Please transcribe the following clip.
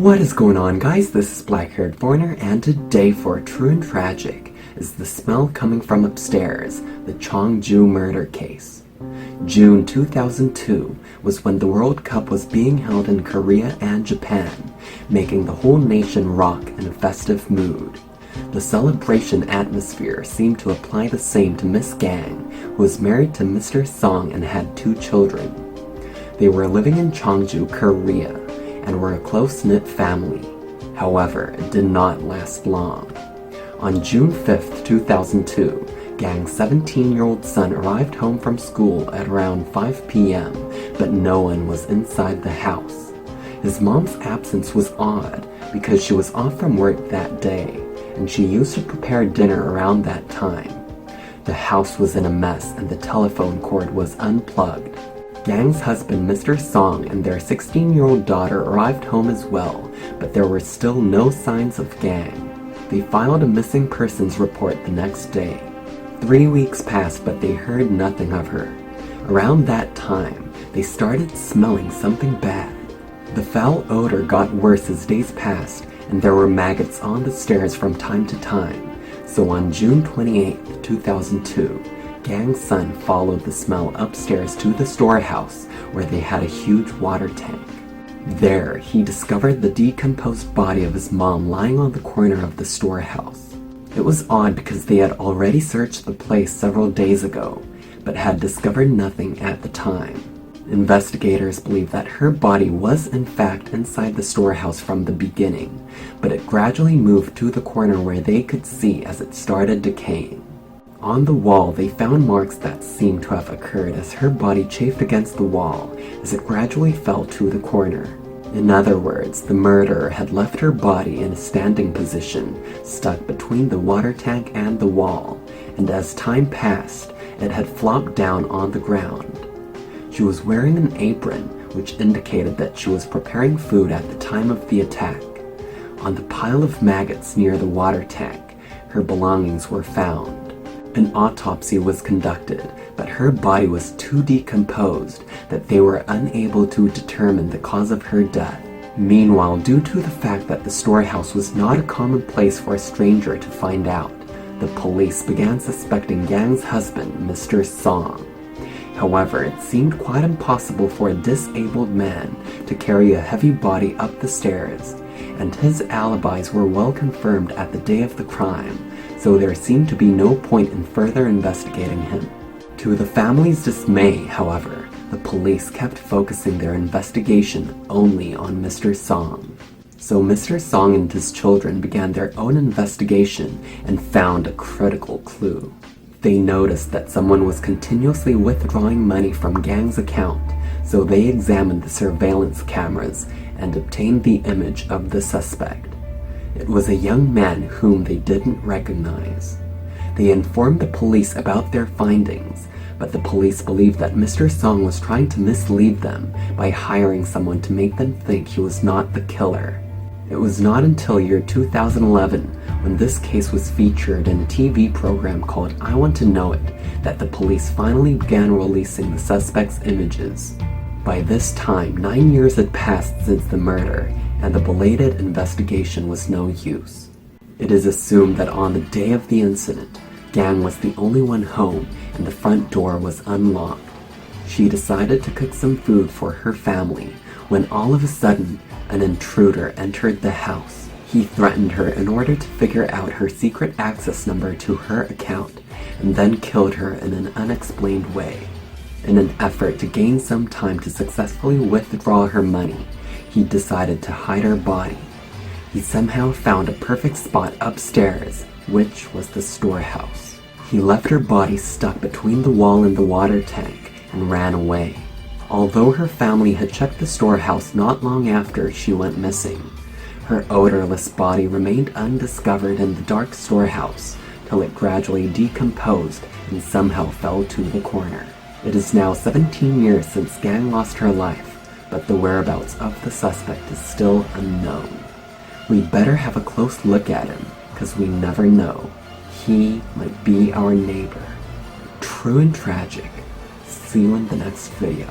What is going on, guys? This is Black-Haired Foreigner, and today for True and Tragic is the smell coming from upstairs, the Cheongju murder case. June 2002 was when the World Cup was being held in Korea and Japan, making the whole nation rock in a festive mood. The celebration atmosphere seemed to apply the same to Miss Gang, who was married to Mr. Song and had 2 children. They were living in Cheongju, Korea, and were a close-knit family. However, it did not last long. On June 5th, 2002, Gang's 17-year-old son arrived home from school at around 5 p.m., but no one was inside the house. His mom's absence was odd because she was off from work that day, and she used to prepare dinner around that time. The house was in a mess and the telephone cord was unplugged. Gang's husband, Mr. Song, and their 16-year-old daughter arrived home as well, but there were still no signs of Gang. They filed a missing persons report the next day. 3 weeks passed, but they heard nothing of her. Around that time, they started smelling something bad. The foul odor got worse as days passed, and there were maggots on the stairs from time to time. So on June 28, 2002, Gang's son followed the smell upstairs to the storehouse, where they had a huge water tank. There, he discovered the decomposed body of his mom lying on the corner of the storehouse. It was odd because they had already searched the place several days ago, but had discovered nothing at the time. Investigators believe that her body was in fact inside the storehouse from the beginning, but it gradually moved to the corner where they could see as it started decaying. On the wall, they found marks that seemed to have occurred as her body chafed against the wall as it gradually fell to the corner. In other words, the murderer had left her body in a standing position, stuck between the water tank and the wall, and as time passed, it had flopped down on the ground. She was wearing an apron, which indicated that she was preparing food at the time of the attack. On the pile of maggots near the water tank, her belongings were found. An autopsy was conducted, but her body was too decomposed that they were unable to determine the cause of her death. Meanwhile, due to the fact that the storehouse was not a common place for a stranger to find out, the police began suspecting Gang's husband, Mr. Song. However, it seemed quite impossible for a disabled man to carry a heavy body up the stairs, and his alibis were well confirmed at the day of the crime, so there seemed to be no point in further investigating him. To the family's dismay, however, the police kept focusing their investigation only on Mr. Song. So Mr. Song and his children began their own investigation and found a critical clue. They noticed that someone was continuously withdrawing money from Gang's account, so they examined the surveillance cameras and obtained the image of the suspect. It was a young man whom they didn't recognize. They informed the police about their findings, but the police believed that Mr. Song was trying to mislead them by hiring someone to make them think he was not the killer. It was not until year 2011, when this case was featured in a TV program called I Want to Know It, that the police finally began releasing the suspect's images. By this time, 9 years had passed since the murder, and the belated investigation was no use. It is assumed that on the day of the incident, Gang was the only one home and the front door was unlocked. She decided to cook some food for her family when all of a sudden, an intruder entered the house. He threatened her in order to figure out her secret access number to her account and then killed her in an unexplained way. In an effort to gain some time to successfully withdraw her money, he decided to hide her body. He somehow found a perfect spot upstairs, which was the storehouse. He left her body stuck between the wall and the water tank and ran away. Although her family had checked the storehouse not long after she went missing, her odorless body remained undiscovered in the dark storehouse till it gradually decomposed and somehow fell to the corner. It is now 17 years since Gang lost her life, but the whereabouts of the suspect is still unknown. We better have a close look at him, because we never know. He might be our neighbor. True and tragic. See you in the next video.